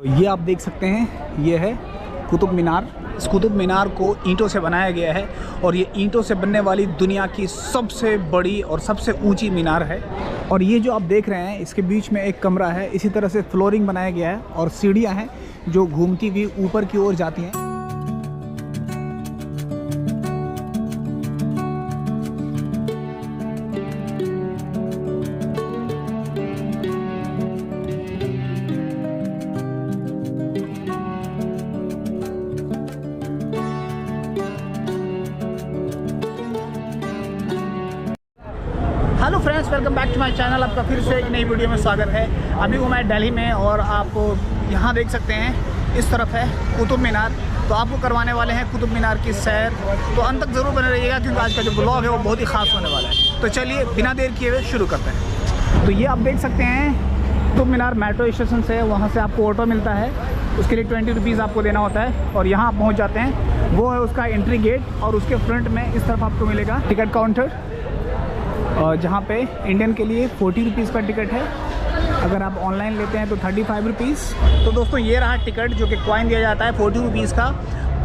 ये आप देख सकते हैं, ये है कुतुब मीनार। इस कुतुब मीनार को ईंटों से बनाया गया है और ये ईंटों से बनने वाली दुनिया की सबसे बड़ी और सबसे ऊंची मीनार है। और ये जो आप देख रहे हैं, इसके बीच में एक कमरा है। इसी तरह से फ्लोरिंग बनाया गया है और सीढ़ियां हैं जो घूमती हुई ऊपर की ओर जाती हैं। Hello friends, welcome back to my channel. आपका फिर से एक नई वीडियो में स्वागत है। अभी हूँ मैं दिल्ली में और आप यहाँ देख सकते हैं, इस तरफ है कुतुब मीनार। तो आपको करवाने वाले हैं कुतुब मीनार की सैर। तो अंत तक ज़रूर बने रहिएगा क्योंकि आज का जो ब्लॉग है वो बहुत ही ख़ास होने वाला है। तो चलिए बिना देर किए हुए शुरू करते हैं। तो ये आप देख सकते हैं कुतुब मीनार मेट्रो स्टेशन से, वहाँ से आपको ऑटो मिलता है। उसके लिए 20 रुपीज़ आपको देना होता है और यहाँ आप पहुँच जाते हैं। वो है उसका एंट्री गेट और उसके फ्रंट में इस तरफ आपको मिलेगा टिकट काउंटर, और जहाँ पे इंडियन के लिए 40 रुपीज़ का टिकट है। अगर आप ऑनलाइन लेते हैं तो 35 रुपीज़। तो दोस्तों ये रहा टिकट जो कि कॉइन दिया जाता है 40 रुपीज़ का।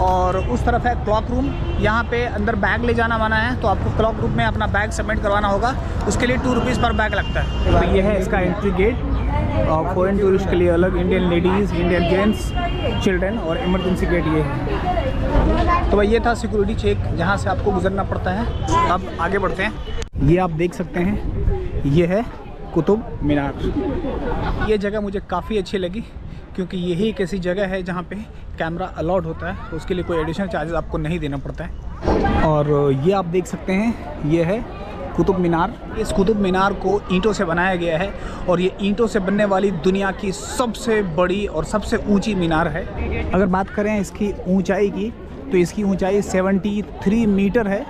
और उस तरफ है क्लॉक रूम। यहाँ पे अंदर बैग ले जाना मना है, तो आपको क्लॉक रूम में अपना बैग सबमिट करवाना होगा। उसके लिए 2 रुपीज़ पर बैग लगता है। तो ये है इसका एंट्री गेट और फॉरेन टूरिस्ट के लिए अलग, Indian ladies, Indian gents, children और इमरजेंसी गेट ये है। तो भाई ये था सिक्योरिटी चेक जहाँ से आपको गुजरना पड़ता है। अब आगे बढ़ते हैं। ये आप देख सकते हैं, ये है कुतुब मीनार। ये जगह मुझे काफ़ी अच्छी लगी क्योंकि यही एक ऐसी जगह है जहाँ पे कैमरा अलाउड होता है, तो उसके लिए कोई एडिशनल चार्जेस आपको नहीं देना पड़ता है। और ये आप देख सकते हैं, ये है कुतुब मीनार। इस कुतुब मीनार को ईंटों से बनाया गया है और ये ईंटों से बनने वाली दुनिया की सबसे बड़ी और सबसे ऊंची मीनार है। अगर बात करें इसकी ऊंचाई की, तो इसकी ऊंचाई 73 मीटर है।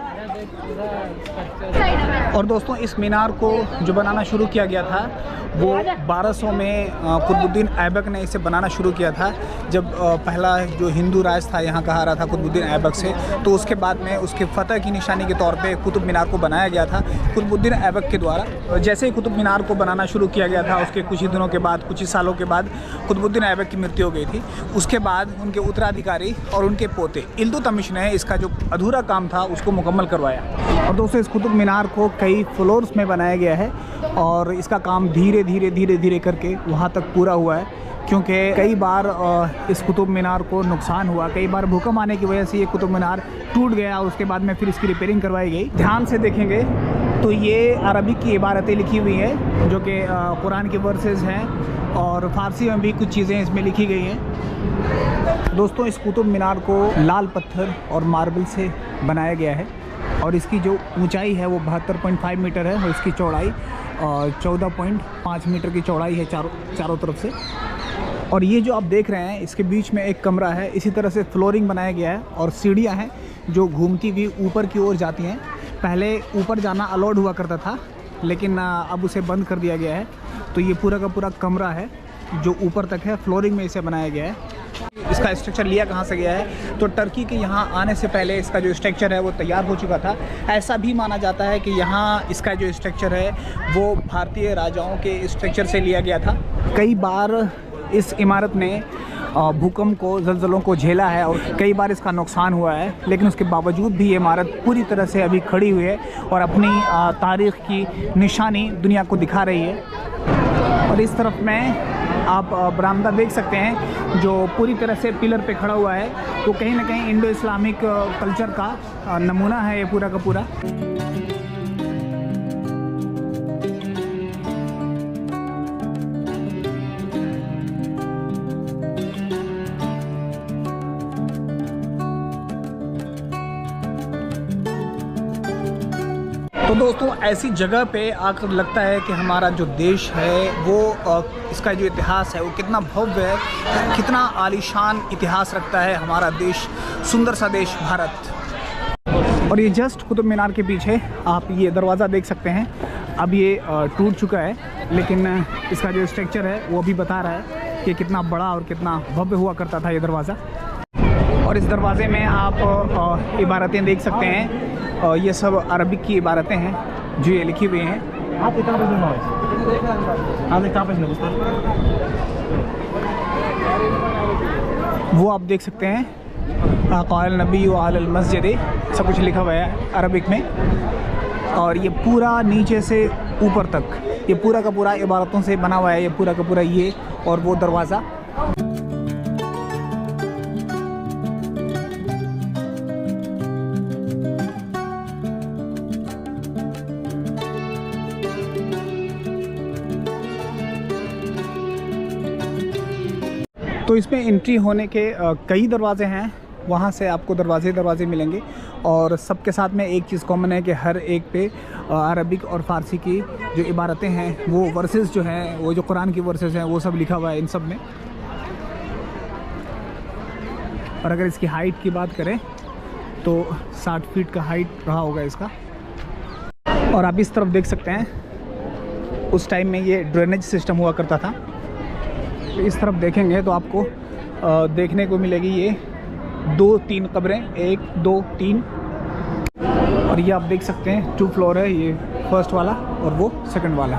और दोस्तों इस मीनार को जो बनाना शुरू किया गया था वो 1200 में कुतुबुद्दीन ऐबक ने इसे बनाना शुरू किया था। जब पहला जो हिंदू राज था यहाँ का हारा था कुतुबुद्दीन ऐबक से, तो उसके बाद में उसके फतह की निशानी के तौर पे कुतुब मीनार को बनाया गया था कुतुबुद्दीन ऐबक के द्वारा। जैसे ही कुतुब मीनार को बनाना शुरू किया गया था, उसके कुछ ही दिनों के बाद, कुछ ही सालों के बाद कुतुबुद्दीन ऐबक की मृत्यु हो गई थी। उसके बाद उनके उत्तराधिकारी और उनके पोते इल्तुतमिश ने इसका जो अधूरा काम था उसको मुकम्मल करवाया। और दोस्तों इस कुतुब मीनार को कई फ्लोर्स में बनाया गया है और इसका काम धीरे धीरे करके वहाँ तक पूरा हुआ है, क्योंकि कई बार इस कुतुब मीनार को नुकसान हुआ। कई बार भूकंप आने की वजह से ये कुतुब मीनार टूट गया और उसके बाद में फिर इसकी रिपेयरिंग करवाई गई। ध्यान से देखेंगे तो ये अरबिक की इबारतें लिखी हुई हैं जो कि कुरान के वर्सेस हैं, और फारसी में भी कुछ चीज़ें इसमें लिखी गई हैं। दोस्तों इस कुतुब मीनार को लाल पत्थर और मार्बल से बनाया गया है और इसकी जो ऊंचाई है वो 72.5 मीटर है और इसकी चौड़ाई 14.5 मीटर की चौड़ाई है चारों तरफ से। और ये जो आप देख रहे हैं, इसके बीच में एक कमरा है। इसी तरह से फ्लोरिंग बनाया गया है और सीढ़ियां हैं जो घूमती हुई ऊपर की ओर जाती हैं। पहले ऊपर जाना अलाउड हुआ करता था, लेकिन अब उसे बंद कर दिया गया है। तो ये पूरा का पूरा कमरा है जो ऊपर तक है, फ्लोरिंग में इसे बनाया गया है। इसका स्ट्रक्चर लिया कहाँ से गया है, तो टर्की के यहाँ आने से पहले इसका जो स्ट्रक्चर है वो तैयार हो चुका था। ऐसा भी माना जाता है कि यहाँ इसका जो स्ट्रक्चर है वो भारतीय राजाओं के स्ट्रक्चर से लिया गया था। कई बार इस इमारत ने भूकंप को, ज़लज़लों को झेला है और कई बार इसका नुकसान हुआ है, लेकिन उसके बावजूद भी ये इमारत पूरी तरह से अभी खड़ी हुई है और अपनी तारीख़ की निशानी दुनिया को दिखा रही है। और इस तरफ में आप बरामदा देख सकते हैं जो पूरी तरह से पिलर पे खड़ा हुआ है, तो कहीं ना कहीं इंडो इस्लामिक कल्चर का नमूना है ये पूरा का पूरा। तो दोस्तों ऐसी जगह पे आकर लगता है कि हमारा जो देश है वो इसका जो इतिहास है वो कितना भव्य है, कितना आलीशान इतिहास रखता है हमारा देश, सुंदर सा देश भारत। और ये जस्ट कुतुब मीनार के पीछे आप ये दरवाज़ा देख सकते हैं। अब ये टूट चुका है, लेकिन इसका जो स्ट्रक्चर है वो भी बता रहा है कि कितना बड़ा और कितना भव्य हुआ करता था ये दरवाज़ा। और इस दरवाज़े में आप इबारतें देख सकते हैं। ये सब अरबिक की इबारतें हैं जो ये लिखी हुई हैं। वो आप देख सकते हैं, क़ाल नबी व अल मस्जिद, सब कुछ लिखा हुआ है अरबिक में। और ये पूरा नीचे से ऊपर तक ये पूरा का पूरा इबारतों से बना हुआ है, ये पूरा का पूरा ये और वो दरवाज़ा। तो इसमें एंट्री होने के कई दरवाजे हैं, वहाँ से आपको दरवाजे मिलेंगे और सबके साथ में एक चीज़ कॉमन है कि हर एक पे अरबिक और फ़ारसी की जो इबारतें हैं, वो वर्सेस जो हैं, वो जो कुरान की वर्सेस हैं, वो सब लिखा हुआ है इन सब में। और अगर इसकी हाइट की बात करें तो 60 फीट का हाइट रहा होगा इसका। और आप इस तरफ देख सकते हैं, उस टाइम में ये ड्रेनेज सिस्टम हुआ करता था। तो इस तरफ देखेंगे तो आपको देखने को मिलेगी ये 2-3 कब्रें, 1 2 3। और ये आप देख सकते हैं 2 फ्लोर है, ये फर्स्ट वाला और वो सेकंड वाला।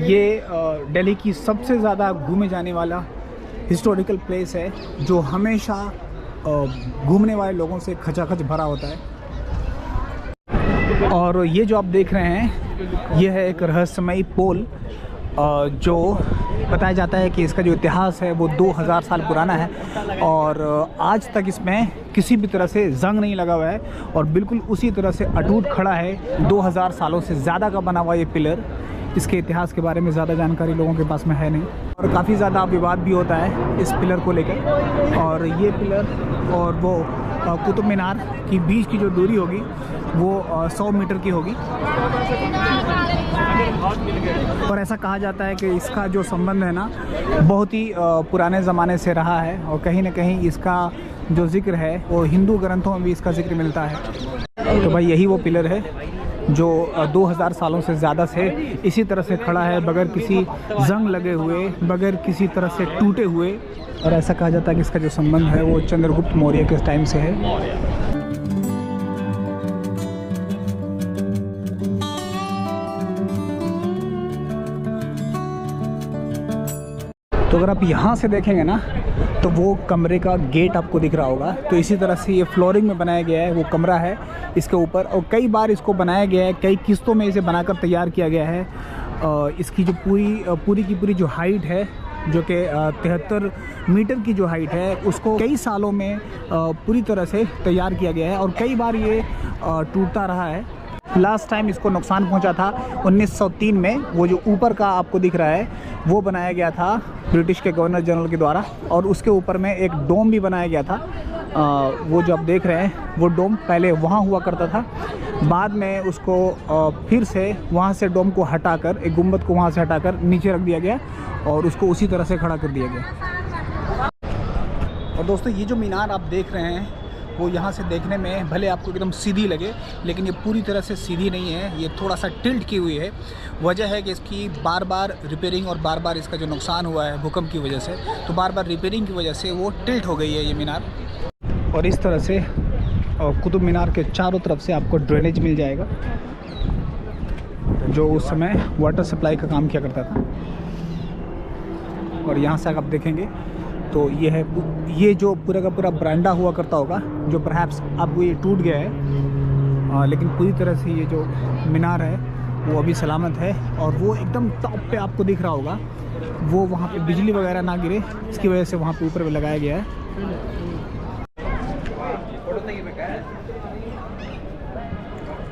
ये दिल्ली की सबसे ज़्यादा घूमे जाने वाला हिस्टोरिकल प्लेस है, जो हमेशा घूमने वाले लोगों से खचाखच भरा होता है। और ये जो आप देख रहे हैं, ये है एक रहस्यमयी पोल, जो बताया जाता है कि इसका जो इतिहास है वो 2000 साल पुराना है और आज तक इसमें किसी भी तरह से जंग नहीं लगा हुआ है और बिल्कुल उसी तरह से अटूट खड़ा है। 2000 सालों से ज़्यादा का बना हुआ ये पिलर। इसके इतिहास के बारे में ज़्यादा जानकारी लोगों के पास में है नहीं और काफ़ी ज़्यादा विवाद भी होता है इस पिलर को लेकर। और ये पिलर और वो कुतुब मीनार की बीच की जो दूरी होगी वो 100 मीटर की होगी। और ऐसा कहा जाता है कि इसका जो संबंध है ना, बहुत ही पुराने ज़माने से रहा है और कहीं ना कहीं इसका जो जिक्र है वो हिंदू ग्रंथों में भी इसका जिक्र मिलता है। तो भाई यही वो पिलर है जो 2000 सालों से ज़्यादा से इसी तरह से खड़ा है, बगैर किसी जंग लगे हुए, बगैर किसी तरह से टूटे हुए। और ऐसा कहा जाता है कि इसका जो संबंध है वो चंद्रगुप्त मौर्य के टाइम से है। तो अगर आप यहाँ से देखेंगे ना, तो वो कमरे का गेट आपको दिख रहा होगा। तो इसी तरह से ये फ्लोरिंग में बनाया गया है, वो कमरा है इसके ऊपर। और कई बार इसको बनाया गया है, कई किस्तों में इसे बनाकर तैयार किया गया है। इसकी जो पूरी की पूरी जो हाइट है, जो कि 73 मीटर की जो हाइट है, उसको कई सालों में पूरी तरह से तैयार किया गया है और कई बार ये टूटता रहा है। लास्ट टाइम इसको नुकसान पहुंचा था 1903 में। वो जो ऊपर का आपको दिख रहा है वो बनाया गया था ब्रिटिश के गवर्नर जनरल के द्वारा और उसके ऊपर में एक डोम भी बनाया गया था। वो जो आप देख रहे हैं वो डोम पहले वहाँ हुआ करता था, बाद में उसको फिर से वहाँ से डोम को हटाकर, एक गुंबद को वहाँ से हटाकर नीचे रख दिया गया और उसको उसी तरह से खड़ा कर दिया गया। और दोस्तों, ये जो मीनार आप देख रहे हैं वो यहाँ से देखने में भले आपको एकदम सीधी लगे, लेकिन ये पूरी तरह से सीधी नहीं है, ये थोड़ा सा टिल्ट की हुई है। वजह है कि इसकी बार बार रिपेयरिंग और बार बार इसका जो नुकसान हुआ है भूकंप की वजह से, तो बार बार रिपेयरिंग की वजह से वो टिल्ट हो गई है ये मीनार। और इस तरह से कुतुब मीनार के चारों तरफ से आपको ड्रेनेज मिल जाएगा, जो उस समय वाटर सप्लाई का काम किया करता था। और यहाँ से आप देखेंगे तो ये है, ये जो पूरा का पूरा बरामदा हुआ करता होगा, जो परहैप्स अब ये टूट गया है, लेकिन पूरी तरह से ये जो मीनार है वो अभी सलामत है। और वो एकदम टॉप पे आपको दिख रहा होगा, वो वहाँ पे बिजली वगैरह ना गिरे, इसकी वजह से वहाँ पे ऊपर लगाया गया है।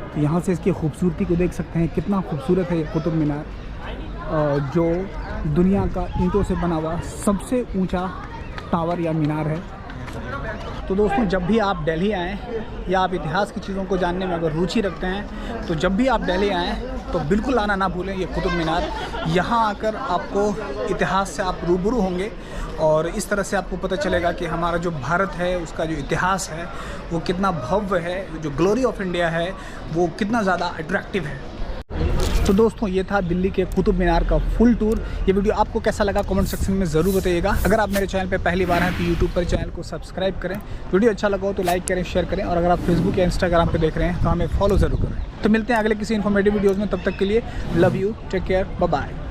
तो यहाँ से इसकी खूबसूरती को देख सकते हैं, कितना खूबसूरत है ये कुतुब मीनार, जो दुनिया का ईंटों से बना हुआ सबसे ऊंचा टावर या मीनार है। तो दोस्तों, जब भी आप दिल्ली आएँ या आप इतिहास की चीज़ों को जानने में अगर रुचि रखते हैं, तो जब भी आप दिल्ली आएँ तो बिल्कुल आना ना भूलें ये कुतुब मीनार। यहाँ आकर आपको इतिहास से आप रूबरू होंगे और इस तरह से आपको पता चलेगा कि हमारा जो भारत है उसका जो इतिहास है वो कितना भव्य है, जो ग्लोरी ऑफ इंडिया है वो कितना ज़्यादा अट्रैक्टिव है। तो दोस्तों ये था दिल्ली के कुतुब मीनार का फुल टूर। ये वीडियो आपको कैसा लगा कमेंट सेक्शन में ज़रूर बताइएगा। अगर आप मेरे चैनल पे पहली बार हैं तो यूट्यूब पर चैनल को सब्सक्राइब करें, वीडियो अच्छा लगा हो तो लाइक करें, शेयर करें, और अगर आप फेसबुक या इंस्टाग्राम पे देख रहे हैं तो हमें फॉलो ज़रूर करें। तो मिलते हैं अगले किसी इन्फॉर्मेटिव वीडियोज़ में, तब तक के लिए love you, take care, bye bye.